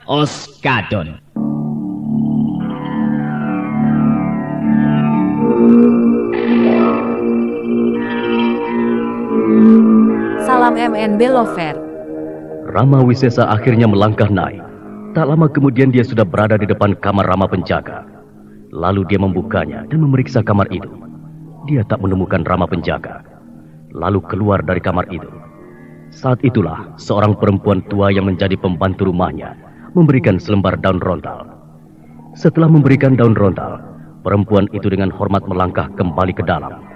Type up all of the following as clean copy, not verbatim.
Oskadon. Salam MNB Lover. Rama Wisesa akhirnya melangkah naik. Tak lama kemudian dia sudah berada di depan kamar Rama Penjaga. Lalu dia membukanya dan memeriksa kamar itu. Dia tak menemukan Rama Penjaga. Lalu keluar dari kamar itu. Saat itulah seorang perempuan tua yang menjadi pembantu rumahnya memberikan selembar daun rontal. Setelah memberikan daun rontal, perempuan itu dengan hormat melangkah kembali ke dalam.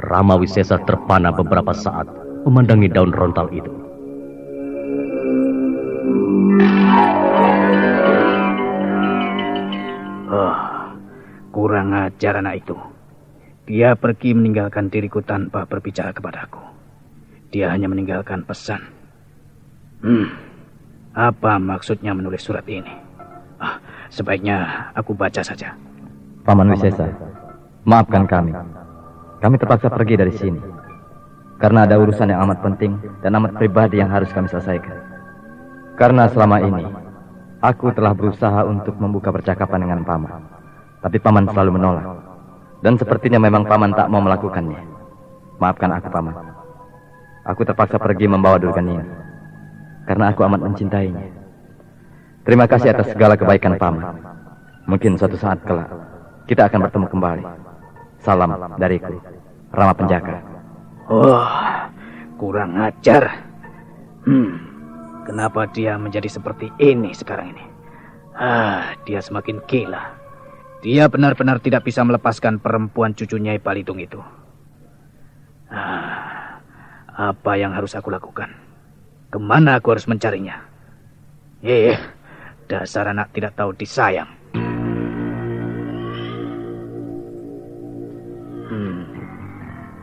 Rama Wisesa terpana beberapa saat memandangi daun rontal itu. Kurang ajar anak itu. Dia pergi meninggalkan diriku tanpa berbicara kepadaku. Dia hanya meninggalkan pesan. Apa maksudnya menulis surat ini? Sebaiknya aku baca saja. Paman Wisesa, maafkan kami. Kami terpaksa pergi dari sini karena ada urusan yang amat penting dan amat pribadi yang harus kami selesaikan. Karena selama ini aku telah berusaha untuk membuka percakapan dengan Paman, tapi Paman selalu menolak. Dan sepertinya memang Paman tak mau melakukannya. Maafkan aku, Paman. Aku terpaksa pergi membawa Durgan ini karena aku amat mencintainya. Terima kasih atas segala kebaikan Paman. Mungkin suatu saat kelak kita akan bertemu kembali. Salam dariku, Rama Penjaga. Kurang ajar. Kenapa dia menjadi seperti ini sekarang ini? Dia semakin gila. Dia benar-benar tidak bisa melepaskan perempuan cucu Nyai Balitung itu. Apa yang harus aku lakukan? Kemana aku harus mencarinya? Dasar anak tidak tahu disayang.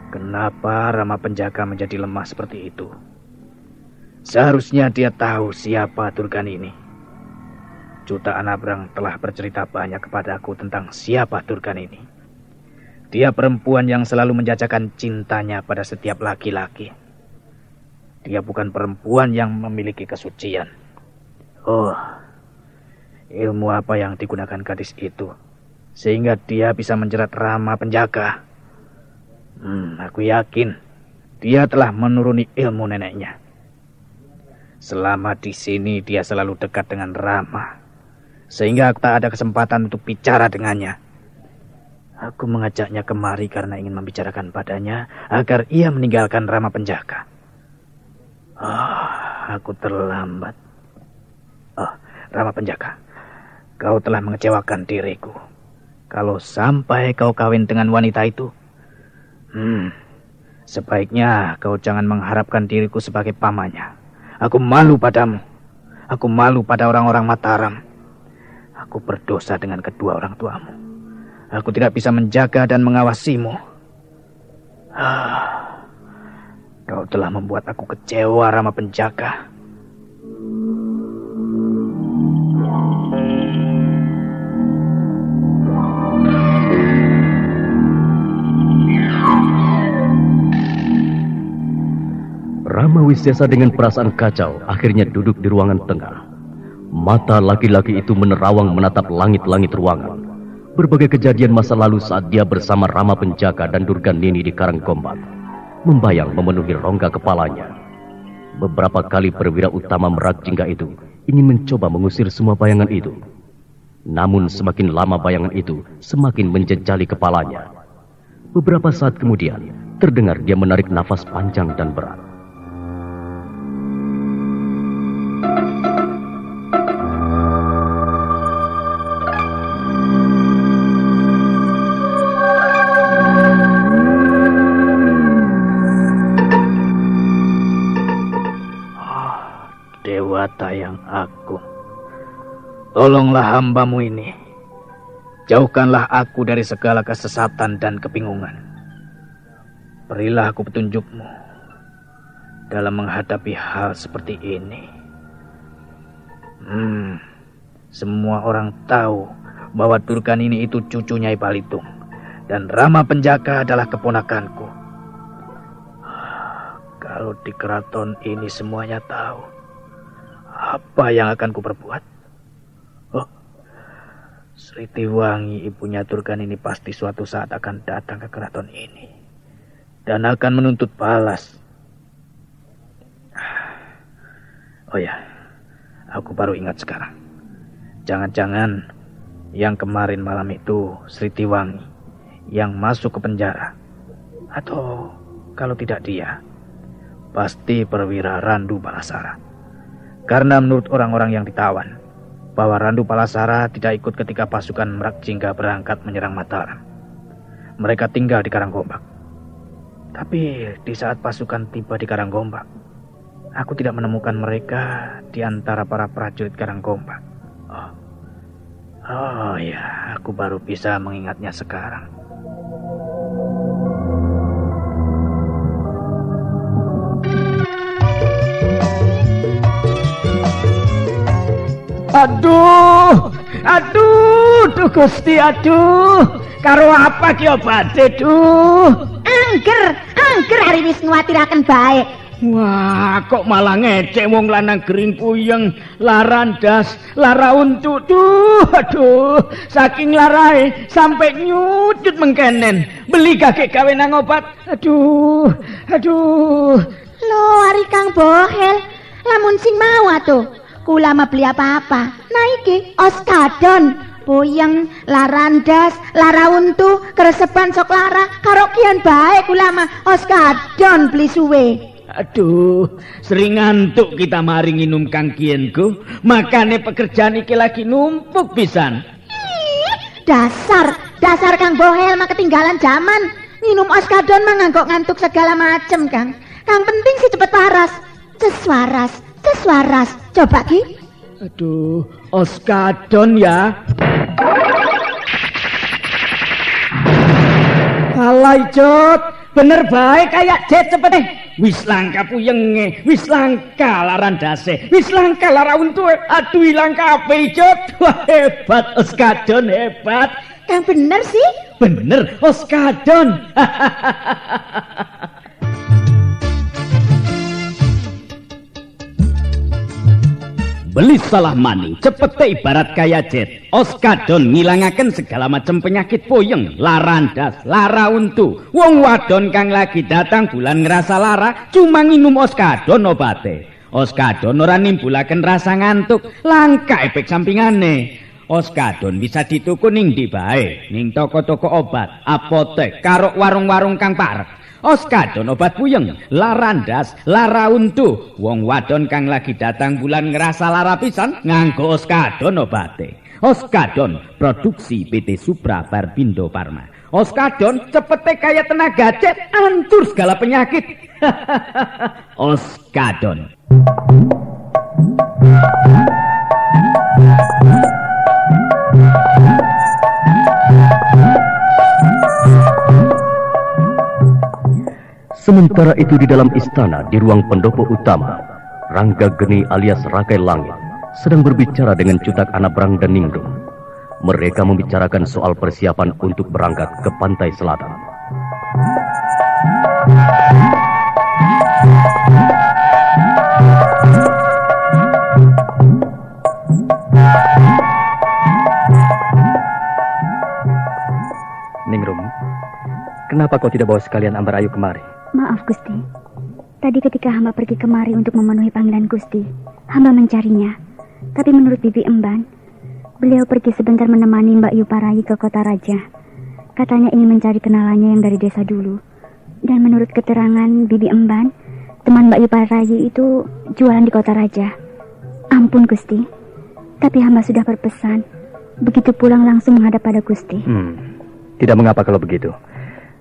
Kenapa Rama Penjaga menjadi lemah seperti itu? Seharusnya dia tahu siapa Durgan ini. Jutaan Abrang telah bercerita banyak kepadaku tentang siapa Durgan ini. Dia perempuan yang selalu menjajakan cintanya pada setiap laki-laki. Dia bukan perempuan yang memiliki kesucian. Ilmu apa yang digunakan gadis itu sehingga dia bisa menjerat Rama Penjaga? Aku yakin dia telah menuruni ilmu neneknya. Selama di sini dia selalu dekat dengan Rama, sehingga aku tak ada kesempatan untuk bicara dengannya. Aku mengajaknya kemari karena ingin membicarakan padanya agar ia meninggalkan Rama Penjaga. Aku terlambat. Rama Penjaga, kau telah mengecewakan diriku. Kalau sampai kau kawin dengan wanita itu, sebaiknya kau jangan mengharapkan diriku sebagai pamannya. Aku malu padamu. Aku malu pada orang-orang Mataram. Aku berdosa dengan kedua orang tuamu. Aku tidak bisa menjaga dan mengawasimu. Kau telah membuat aku kecewa, Rama Penjaga. Rama Wisesa dengan perasaan kacau akhirnya duduk di ruangan tengah. Mata laki-laki itu menerawang menatap langit-langit ruangan. Berbagai kejadian masa lalu saat dia bersama Rama Penjaga dan Durgan Nini di Karanggombang membayang memenuhi rongga kepalanya. Beberapa kali perwira utama Merak Jingga itu ingin mencoba mengusir semua bayangan itu. Namun semakin lama bayangan itu semakin menjejali kepalanya. Beberapa saat kemudian terdengar dia menarik nafas panjang dan berat. Dewata yang agung, tolonglah hambamu ini. Jauhkanlah aku dari segala kesesatan dan kebingungan. Berilah aku petunjukmu dalam menghadapi hal seperti ini. Semua orang tahu bahwa Durgan ini itu cucu Nyai Balitung dan Rama Penjaga adalah keponakanku. Kalau di keraton ini semuanya tahu, Apa yang akan kuperbuat? Oh, Sritiwangi ibunya Turgan ini pasti suatu saat akan datang ke keraton ini dan akan menuntut balas. Oh ya, aku baru ingat sekarang. Jangan-jangan yang kemarin malam itu Sritiwangi yang masuk ke penjara. Atau kalau tidak dia, pasti perwira Randu Palasara. Karena menurut orang-orang yang ditawan, bahwa Randu Palasara tidak ikut ketika pasukan Merak Jingga berangkat menyerang Mataram. Mereka tinggal di Karanggombak. Tapi di saat pasukan tiba di Karanggombak, aku tidak menemukan mereka di antara para prajurit Karanggombak. Oh ya, aku baru bisa mengingatnya sekarang. Aduh, Gusti, aduh. Karo apa ki obate, duh? Angger hari wis nguwatiraken bae. Wah, kok malah ngecek wong lanang gering puyeng, larandas, lara untuk, duh, aduh. Saking larae sampai nyudut mengkenen. Beli kakek gawe nang obat. Aduh. Lho, ari Kang Bohel, lamun sing mau atuh. Kula mah beli apa-apa. Nah iki Oskadon, puyeng, larandas, lara untu, keresepan sok lara, karo kian bae kula mah Oskadon beli suwe. Aduh, sering ngantuk kita mari nginum Kang Kienku. Makane pekerjaan iki lagi numpuk pisan. Dasar Kang Bohel mah ketinggalan zaman. Minum Oskadon mah ngantuk segala macem, Kang. Kang penting sih cepet waras. Seswaras. Coba Ki. Aduh, Oskadon ya. Alay Jot, bener baik kayak Jet cepet deh. Wis langka puyenge, wis langka larandase, wis langka lara untu. Aduh ilang kabeh Jot. Wah hebat Oskadon, hebat. Kang bener sih? Bener Oskadon. Beli salah maning, cepete ibarat kaya Jet. Oskadon ngilangaken segala macam penyakit puyeng, larandas, lara untu. Wong wadon kang lagi datang bulan ngerasa lara, cuma nginum Oskadon obate. Oskadon ora nimbulaken rasa ngantuk, langka efek sampingane. Oskadon bisa dituku ning ndi bae, ning toko-toko obat, apotek, karo warung-warung kang parek. Oskadon obat puyeng, larandas, lara untu. Wong wadon kang lagi datang bulan ngerasa lara pisan nganggo Oskadon obate. Oskadon produksi PT Supra Barbindo Pharma. Oskadon cepete kaya tenaga jet, hancur segala penyakit. Oskadon. Sementara itu di dalam istana, di ruang pendopo utama, Rangga Geni alias Rakai Langit sedang berbicara dengan Cutak Anabrang dan Ningrum. Mereka membicarakan soal persiapan untuk berangkat ke pantai selatan. Ningrum, kenapa kau tidak bawa sekalian Ambar Ayu kemari? Maaf Gusti, tadi ketika hamba pergi kemari untuk memenuhi panggilan Gusti, hamba mencarinya. Tapi menurut Bibi Emban, beliau pergi sebentar menemani Mbak Yuparayi ke kota raja. Katanya ingin mencari kenalannya yang dari desa dulu. Dan menurut keterangan Bibi Emban, teman Mbak Yuparayi itu jualan di kota raja. Ampun Gusti, tapi hamba sudah berpesan, begitu pulang langsung menghadap pada Gusti. Tidak mengapa kalau begitu.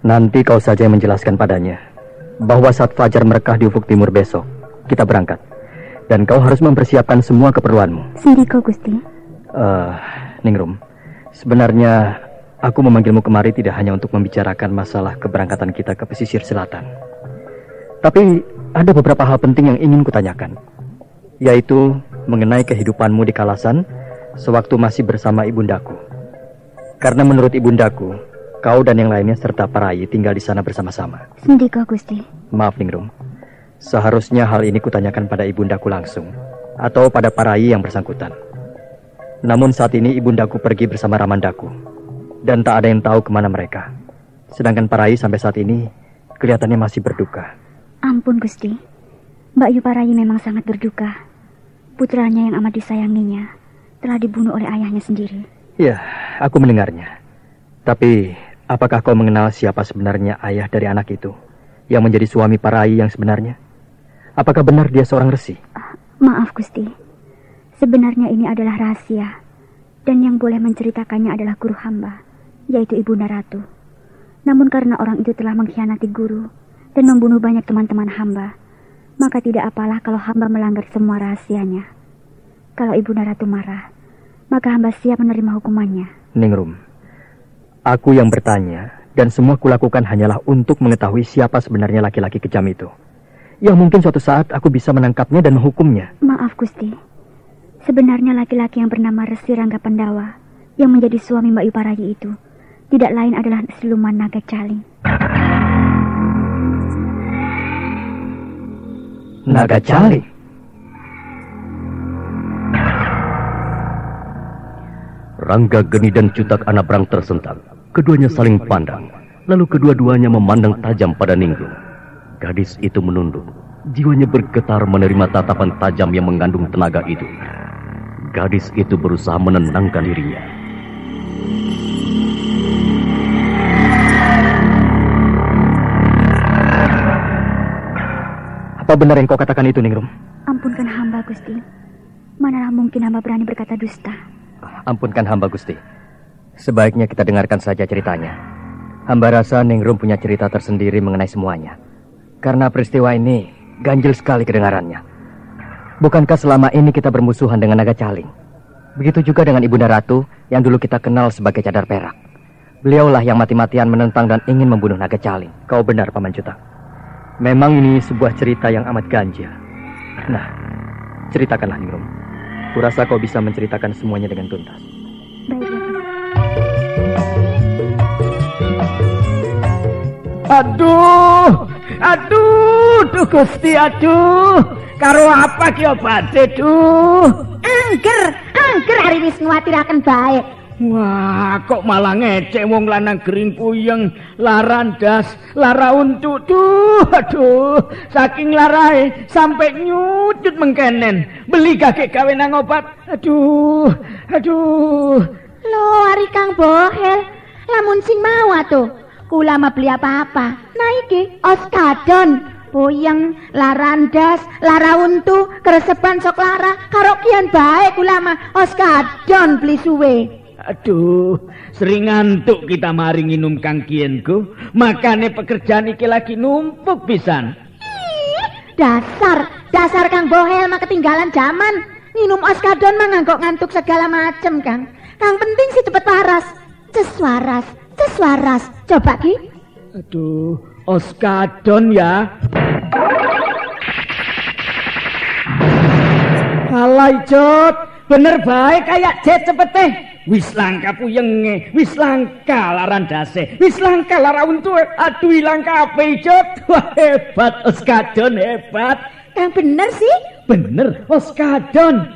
Nanti kau saja yang menjelaskan padanya bahwa saat fajar merekah di ufuk timur besok, kita berangkat. Dan kau harus mempersiapkan semua keperluanmu. Sendiko Gusti. Ningrum, sebenarnya aku memanggilmu kemari tidak hanya untuk membicarakan masalah keberangkatan kita ke pesisir selatan. Tapi ada beberapa hal penting yang ingin kutanyakan, yaitu mengenai kehidupanmu di Kalasan sewaktu masih bersama ibundaku. Karena menurut ibundaku, kau dan yang lainnya serta Parayi tinggal di sana bersama-sama. Sendiko Gusti. Maaf Ningrum, seharusnya hal ini kutanyakan pada ibundaku langsung. atau pada Parayi yang bersangkutan. Namun saat ini ibundaku pergi bersama Ramandaku, dan tak ada yang tahu kemana mereka. Sedangkan Parayi sampai saat ini kelihatannya masih berduka. Ampun Gusti, Mbak Yu Parayi memang sangat berduka. Putranya yang amat disayanginya telah dibunuh oleh ayahnya sendiri. Ya, aku mendengarnya. Tapi apakah kau mengenal siapa sebenarnya ayah dari anak itu yang menjadi suami Parayi yang sebenarnya? Apakah benar dia seorang resi? Maaf Gusti, sebenarnya ini adalah rahasia, dan yang boleh menceritakannya adalah guru hamba, yaitu Ibunda Ratu. Namun karena orang itu telah mengkhianati guru dan membunuh banyak teman-teman hamba, maka tidak apalah kalau hamba melanggar semua rahasianya. Kalau Ibunda Ratu marah, maka hamba siap menerima hukumannya. Ningrum, aku yang bertanya, dan semua kulakukan hanyalah untuk mengetahui siapa sebenarnya laki-laki kejam itu, yang mungkin suatu saat aku bisa menangkapnya dan menghukumnya. Maaf Gusti, sebenarnya laki-laki yang bernama Resi Rangga Pandawa yang menjadi suami Mbak Yu Parayi itu tidak lain adalah siluman naga Caling. Naga Caling? Rangga Geni dan Cutak Anabrang tersentak. Keduanya saling pandang, lalu kedua-duanya memandang tajam pada Ningrum. Gadis itu menunduk. Jiwanya bergetar menerima tatapan tajam yang mengandung tenaga itu. Gadis itu berusaha menenangkan dirinya. Apa benar yang kau katakan itu, Ningrum? Ampunkan hamba, Gusti. Manalah mungkin hamba berani berkata dusta. Ampunkan hamba, Gusti. Sebaiknya kita dengarkan saja ceritanya. Hamba rasa Ningrum punya cerita tersendiri mengenai semuanya. Karena peristiwa ini ganjil sekali kedengarannya. Bukankah selama ini kita bermusuhan dengan Naga Caling? Begitu juga dengan Ibunda Ratu yang dulu kita kenal sebagai Cadar Perak. Beliaulah yang mati-matian menentang dan ingin membunuh Naga Caling. Kau benar, Paman Cutak. Memang ini sebuah cerita yang amat ganjil. Nah, ceritakanlah, Ningrum. Kurasa kau bisa menceritakan semuanya dengan tuntas. Baiklah. Aduh, Gusti, aduh. Karo apa ki obate, duh? Angger hari wis nguwatiraken bae. Wah, kok malah ngecek wong lanang gering puyeng, larandas, lara untuk, aduh, saking larae sampai nyucut mengkenen. Beli kakek gawe nang obat. Aduh. Lho, ari Kang Bohel, lamun sing mau atuh. Kula mah beli apa-apa. Nah iki Oskadon, puyeng, larandas, lara untu, keresepan sok lara, karo kian bae kula mah Oskadon beli suwe. Aduh, sering ngantuk kita mari nginum Kang Kienku. Makane pekerjaan iki lagi numpuk pisan. Dasar Kang Bohel mah ketinggalan zaman. Minum Oskadon mah ngantuk segala macem, Kang. Kang penting sih cepet waras. Ces waras. Coba ki. Aduh, Oskadon ya. Alay Jod, bener baik kayak jet cepet teh. Wis langka puyenge, wis langka larandase, wis langka lara untu. Aduh ilang kabeh Jod. Wah hebat Oskadon, hebat. Kang bener sih? Bener Oskadon.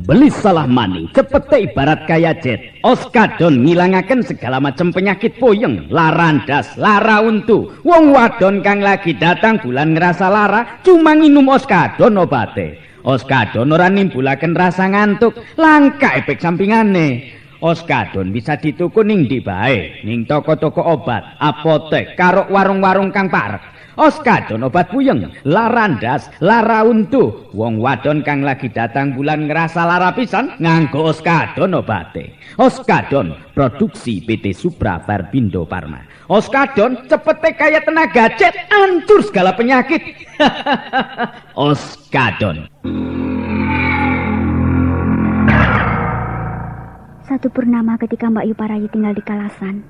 Beli salah maning, cepete ibarat kaya jet. Oskadon ngilangaken segala macam penyakit puyeng, larandas, lara untu. Wong wadon kang lagi datang bulan ngerasa lara, cuma nginum Oskadon obate. Oskadon ora nimbulaken rasa ngantuk, langka efek sampingane. Oskadon bisa dituku ning ndi bae, ning toko-toko obat, apotek, karo warung-warung kang parek. Oskadon obat puyeng, larandas, lara untu. Wong wadon kang lagi datang bulan ngerasa lara pisan nganggo Oskadon obate. Oskadon produksi PT Supra Barbindo Parma. Oskadon cepete kaya tenaga jet, hancur segala penyakit. Oskadon. Satu purnama ketika Mbak Yu Parayi tinggal di Kalasan,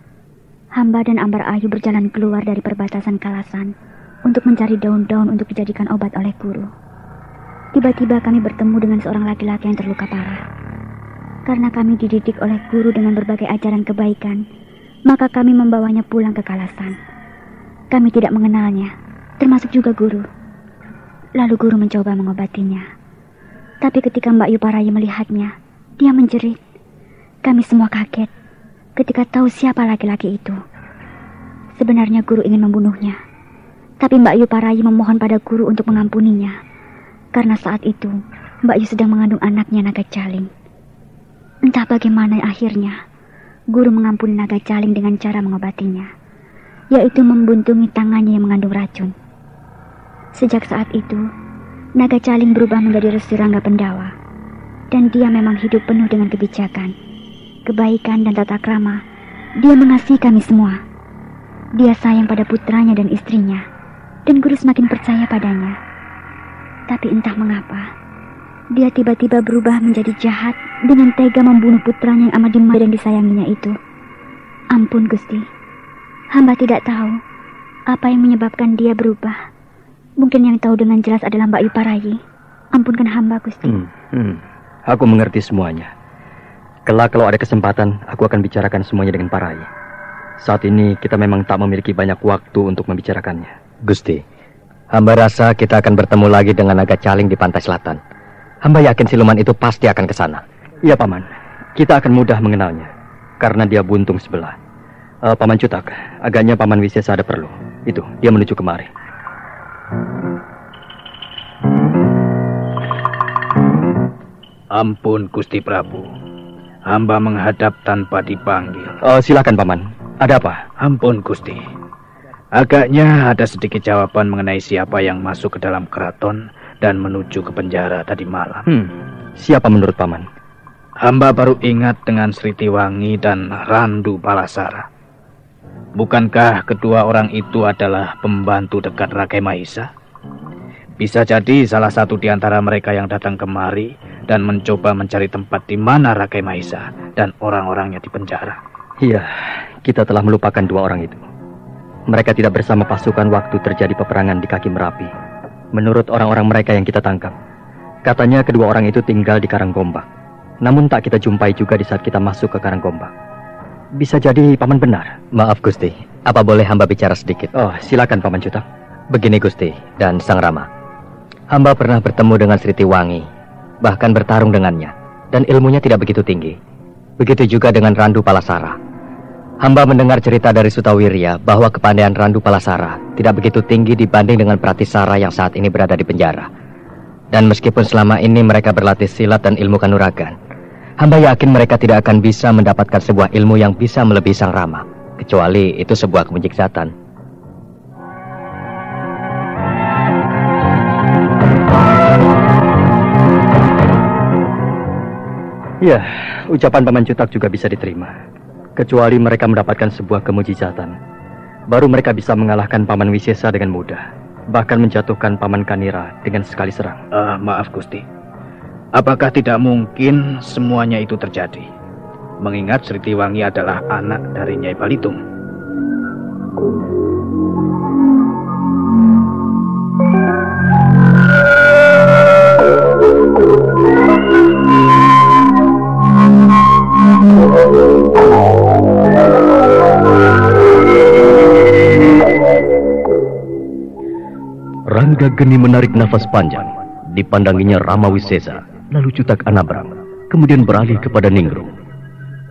hamba dan Ambar Ayu berjalan keluar dari perbatasan Kalasan untuk mencari daun-daun untuk dijadikan obat oleh guru. Tiba-tiba kami bertemu dengan seorang laki-laki yang terluka parah. Karena kami dididik oleh guru dengan berbagai ajaran kebaikan, maka kami membawanya pulang ke Kalasan. Kami tidak mengenalnya, termasuk juga guru. Lalu guru mencoba mengobatinya. Tapi ketika Mbak Yuparayi melihatnya, dia menjerit. Kami semua kaget ketika tahu siapa laki-laki itu. Sebenarnya guru ingin membunuhnya, tapi Mbak Yuparayi memohon pada guru untuk mengampuninya. Karena saat itu, Mbak Yu sedang mengandung anaknya Naga Caling. Entah bagaimana akhirnya, guru mengampuni Naga Caling dengan cara mengobatinya, yaitu membuntungi tangannya yang mengandung racun. Sejak saat itu, Naga Caling berubah menjadi Resi Rangga Pendawa, dan dia memang hidup penuh dengan kebijakan, kebaikan dan tata krama. Dia mengasihi kami semua. Dia sayang pada putranya dan istrinya, dan guru semakin percaya padanya. Tapi entah mengapa, dia tiba-tiba berubah menjadi jahat dengan tega membunuh putranya yang amat dimiliki dan disayanginya itu. Ampun Gusti, hamba tidak tahu apa yang menyebabkan dia berubah. Mungkin yang tahu dengan jelas adalah Mbak Yuparayi. Ampunkan hamba Gusti. Aku mengerti semuanya. Kelak kalau ada kesempatan, aku akan bicarakan semuanya dengan Parayi. Saat ini kita memang tak memiliki banyak waktu untuk membicarakannya. Gusti, hamba rasa kita akan bertemu lagi dengan Naga Caling di pantai selatan. Hamba yakin siluman itu pasti akan ke sana. Iya, Paman. Kita akan mudah mengenalnya, karena dia buntung sebelah. Paman Cutak, agaknya Paman Wisesa ada perlu. Itu, dia menuju kemari. Ampun Gusti Prabu, hamba menghadap tanpa dipanggil. Silakan Paman, ada apa? Ampun Gusti, agaknya ada sedikit jawaban mengenai siapa yang masuk ke dalam keraton dan menuju ke penjara tadi malam. Siapa menurut Paman? Hamba baru ingat dengan Sritiwangi dan Randu Palasara. Bukankah kedua orang itu adalah pembantu dekat Rakai Mahisa? Bisa jadi salah satu di antara mereka yang datang kemari dan mencoba mencari tempat di mana Rakai Mahisa dan orang-orangnya di penjara. Iya, kita telah melupakan dua orang itu. Mereka tidak bersama pasukan waktu terjadi peperangan di kaki Merapi. Menurut orang-orang mereka yang kita tangkap, katanya kedua orang itu tinggal di Karanggombak. Namun tak kita jumpai juga di saat kita masuk ke Karanggombak. Bisa jadi Paman benar. Maaf Gusti, apa boleh hamba bicara sedikit? Silakan Paman Cutak. Begini Gusti dan Sang Rama, hamba pernah bertemu dengan Sritiwangi, bahkan bertarung dengannya, dan ilmunya tidak begitu tinggi. Begitu juga dengan Randu Palasara. Hamba mendengar cerita dari Sutawirya bahwa kepandaian Randu Palasara tidak begitu tinggi dibanding dengan Pratisara yang saat ini berada di penjara. Dan meskipun selama ini mereka berlatih silat dan ilmu kanuragan, hamba yakin mereka tidak akan bisa mendapatkan sebuah ilmu yang bisa melebihi Sang Rama, kecuali itu sebuah kemujiksatan. Ya, ucapan Paman Cutak juga bisa diterima. Kecuali mereka mendapatkan sebuah kemujizatan, baru mereka bisa mengalahkan Paman Wisesa dengan mudah, bahkan menjatuhkan Paman Kanira dengan sekali serang. Maaf Gusti, apakah tidak mungkin semuanya itu terjadi? Mengingat Sritiwangi adalah anak dari Nyai Balitung. Rangga Geni menarik nafas panjang. Dipandanginya Rama Wisesa, lalu Cutak Anabrang, kemudian beralih kepada Ningrum.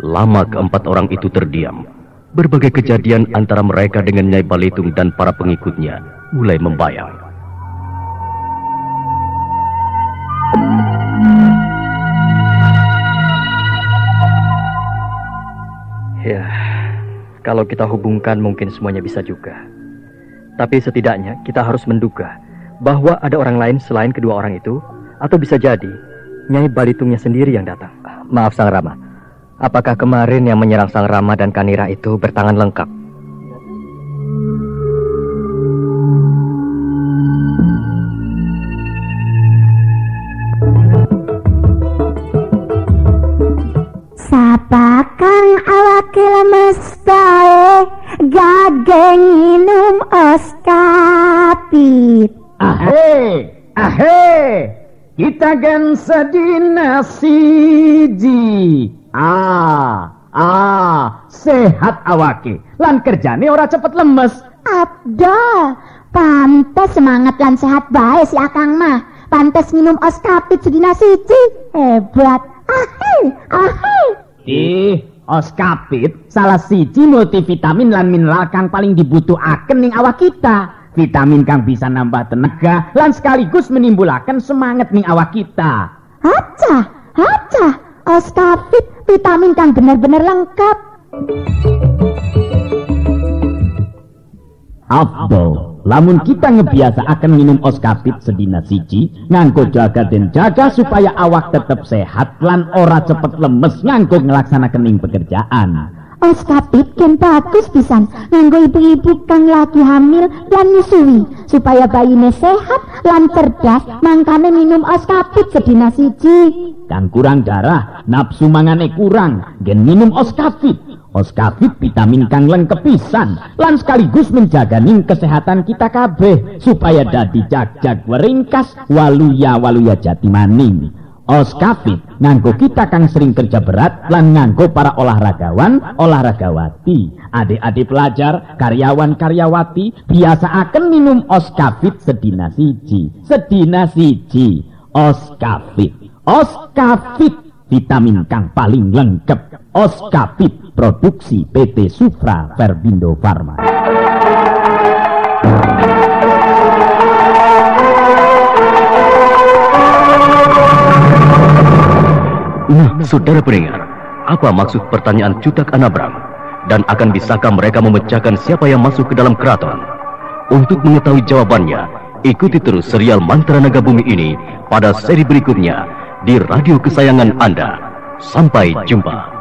Lama keempat orang itu terdiam. Berbagai kejadian antara mereka dengan Nyai Balitung dan para pengikutnya mulai membayang. Ya, kalau kita hubungkan mungkin semuanya bisa juga. Tapi setidaknya kita harus menduga bahwa ada orang lain selain kedua orang itu, atau bisa jadi Nyai Balitungnya sendiri yang datang. Maaf Sang Rama, apakah kemarin yang menyerang Sang Rama dan Kanira itu bertangan lengkap? Sapa kang awake lemes bae gageng minum oskapit. Ahe, kita gen sedina siji. Sehat awake. Lan kerjane ora cepet lemes. Abdol, pantes semangat lan sehat bae si Akang mah. Pantes minum Oskapit sedina siji. Hebat. Oskapit salah siji multivitamin lan mineral kang paling dibutuhaken ning awak kita. Vitamin kang bisa nambah tenaga lan sekaligus menimbulaken semangat ning awak kita. Haca, Oskapit vitamin kang bener-bener lengkap. Abdul, lamun kita ngebiasa akan minum Oskapit sedina siji, nganggo jaga dan jaga supaya awak tetap sehat lan ora cepet lemes nganggo ngelaksanakan ing pekerjaan. Oskapit kan bagus pisan nganggo ibu-ibu kang lagi hamil dan nyusui supaya bayine sehat lan cerdas, mangkane minum Oskapit sedina siji. Kang kurang darah, nafsu mangane kurang, gen minum Oskapit. Oskapit vitamin kang lengkep pisan lan sekaligus menjaga ning kesehatan kita kabeh supaya dadi jag-jag weringkas waluya jati maning. Oskapit nganggo kita kang sering kerja berat lan nganggo para olahragawan olahragawati, adik-adik pelajar, karyawan karyawati biasa akan minum Oskapit sedina siji. Oskapit vitamin kang paling lengkap. Oskapit produksi PT Sufra Verbindo Farma. Nah, saudara pendengar, apa maksud pertanyaan Cutak Anabram? Dan akan bisakah mereka memecahkan siapa yang masuk ke dalam keraton? Untuk mengetahui jawabannya, ikuti terus serial Mantra Naga Bumi ini pada seri berikutnya di radio kesayangan Anda. Sampai jumpa.